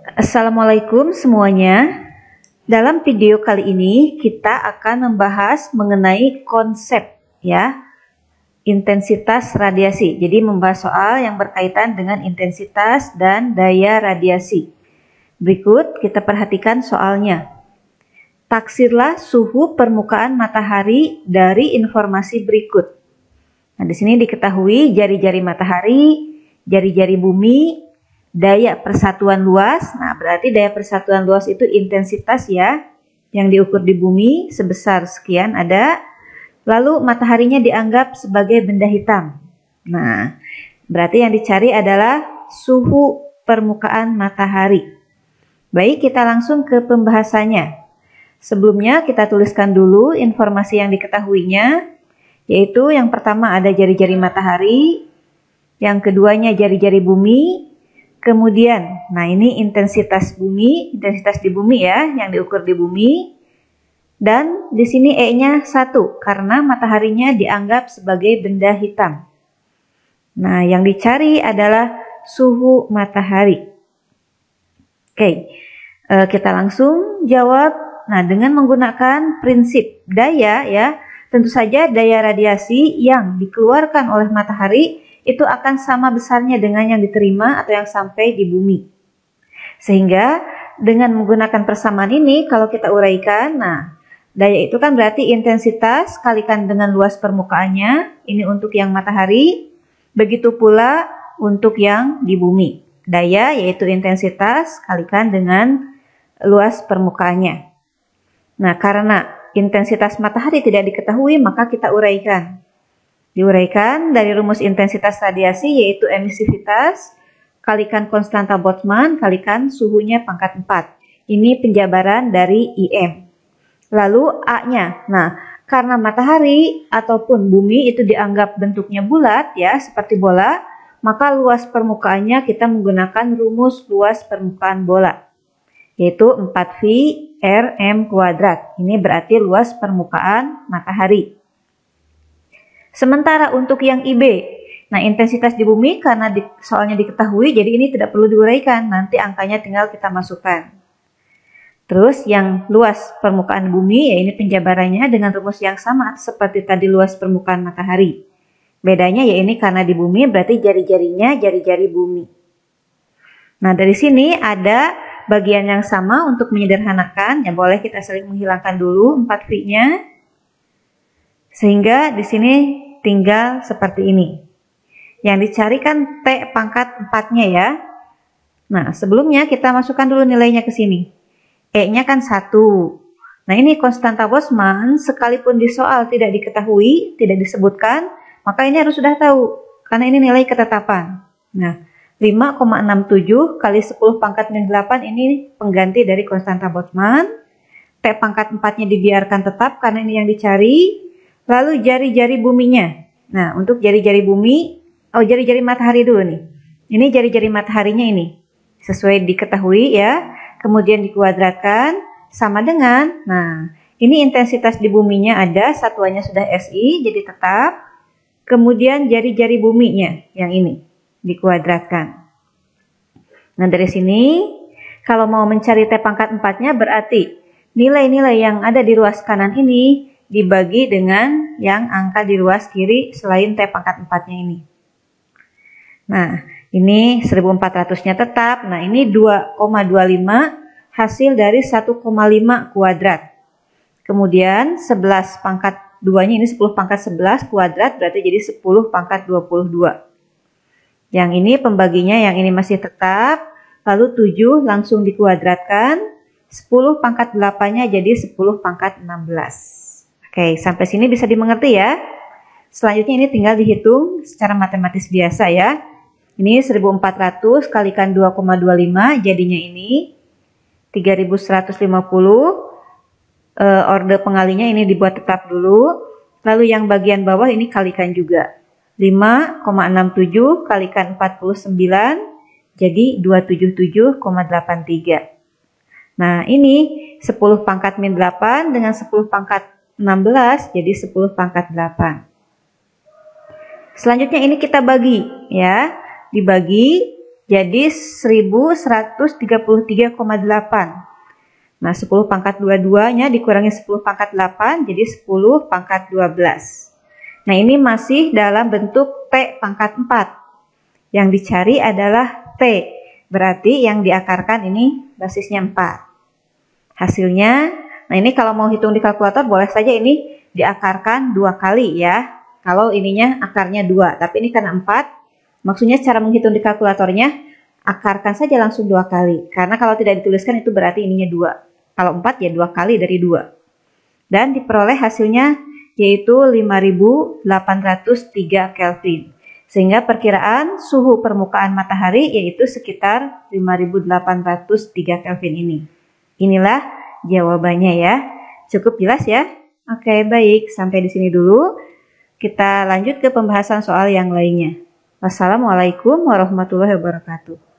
Assalamualaikum semuanya. Dalam video kali ini kita akan membahas mengenai konsep intensitas radiasi. Jadi membahas soal yang berkaitan dengan intensitas dan daya radiasi. Berikut kita perhatikan soalnya. Taksirlah suhu permukaan matahari dari informasi berikut. Nah, di sini diketahui jari-jari matahari, jari-jari bumi, daya persatuan luas. Nah, berarti daya persatuan luas itu intensitas yang diukur di bumi sebesar sekian ada. Lalu mataharinya dianggap sebagai benda hitam. Nah, berarti yang dicari adalah suhu permukaan matahari. Baik, kita langsung ke pembahasannya. Sebelumnya kita tuliskan dulu informasi yang diketahuinya, yaitu yang pertama ada jari-jari matahari, yang keduanya jari-jari bumi. Kemudian, nah ini intensitas bumi, intensitas di bumi yang diukur di bumi. Dan di sini E-nya 1 karena mataharinya dianggap sebagai benda hitam. Nah, yang dicari adalah suhu matahari. Oke, kita langsung jawab. Nah, dengan menggunakan prinsip daya tentu saja daya radiasi yang dikeluarkan oleh matahari itu akan sama besarnya dengan yang diterima atau yang sampai di bumi. Sehingga dengan menggunakan persamaan ini kalau kita uraikan, nah daya itu kan berarti intensitas kalikan dengan luas permukaannya, ini untuk yang matahari, begitu pula untuk yang di bumi. Daya yaitu intensitas kalikan dengan luas permukaannya. Nah, karena intensitas matahari tidak diketahui, maka kita uraikan. Diuraikan dari rumus intensitas radiasi yaitu emisivitas kalikan konstanta Boltzmann kalikan suhunya pangkat 4. Ini penjabaran dari IM. Lalu A-nya. Nah, karena matahari ataupun bumi itu dianggap bentuknya bulat seperti bola, maka luas permukaannya kita menggunakan rumus luas permukaan bola, yaitu 4V Rm². Ini berarti luas permukaan matahari. Sementara untuk yang IB, nah intensitas di bumi karena soalnya diketahui, jadi ini tidak perlu diuraikan, nanti angkanya tinggal kita masukkan. Terus yang luas permukaan bumi, ini penjabarannya dengan rumus yang sama seperti tadi luas permukaan matahari. Bedanya ini karena di bumi berarti jari-jarinya jari-jari bumi. Nah, dari sini ada bagian yang sama untuk menyederhanakan, boleh kita saling menghilangkan dulu 4V-nya. Sehingga di sini tinggal seperti ini. Yang dicari kan T pangkat 4-nya Nah, sebelumnya kita masukkan dulu nilainya ke sini. E-nya kan 1. Nah, ini konstanta Boltzmann sekalipun di soal tidak diketahui, tidak disebutkan, maka ini harus sudah tahu. Karena ini nilai ketetapan. Nah, 5,67 kali 10 pangkat min 8 ini pengganti dari konstanta Boltzmann. T pangkat 4-nya dibiarkan tetap karena ini yang dicari. Lalu jari-jari buminya. Nah, untuk jari-jari bumi, jari-jari matahari dulu nih. Ini jari-jari mataharinya ini. Sesuai diketahui kemudian dikuadratkan sama dengan, nah, ini intensitas di buminya ada, satuannya sudah SI, jadi tetap. Kemudian jari-jari buminya, yang ini, dikuadratkan. Nah, dari sini, kalau mau mencari T pangkat 4-nya berarti nilai-nilai yang ada di ruas kanan ini dibagi dengan yang angka di ruas kiri selain T pangkat 4-nya ini. Nah, ini 1400-nya tetap. Nah, ini 2,25 hasil dari 1,5 kuadrat. Kemudian 11 pangkat 2-nya ini 10 pangkat 11 kuadrat berarti jadi 10 pangkat 22. Yang ini pembaginya yang ini masih tetap. Lalu 7 langsung dikuadratkan. 10 pangkat 8-nya jadi 10 pangkat 16. Oke, sampai sini bisa dimengerti Selanjutnya ini tinggal dihitung secara matematis biasa Ini 1400 kalikan 2,25 jadinya ini 3150. Orde pengalinya ini dibuat tetap dulu. Lalu yang bagian bawah ini kalikan juga. 5,67 kalikan 49 jadi 277,83. Nah, ini 10 pangkat min 8 dengan 10 pangkat 16 jadi 10 pangkat 8. Selanjutnya ini kita bagi dibagi jadi 1133,8. Nah, 10 pangkat 22-nya dikurangi 10 pangkat 8 jadi 10 pangkat 12. Nah, ini masih dalam bentuk T pangkat 4. Yang dicari adalah T. Berarti yang diakarkan ini basisnya 4. Hasilnya, nah ini kalau mau hitung di kalkulator boleh saja ini diakarkan 2 kali ya. Kalau ininya akarnya 2, tapi ini karena 4, maksudnya cara menghitung di kalkulatornya, akarkan saja langsung 2 kali. Karena kalau tidak dituliskan itu berarti ininya 2. Kalau 4 ya 2 kali dari 2. Dan diperoleh hasilnya yaitu 5803 Kelvin. Sehingga perkiraan suhu permukaan matahari yaitu sekitar 5803 Kelvin ini. Inilah jawabannya ya. Cukup jelas ya? Oke, baik. Sampai di sini dulu. Kita lanjut ke pembahasan soal yang lainnya. Wassalamualaikum warahmatullahi wabarakatuh.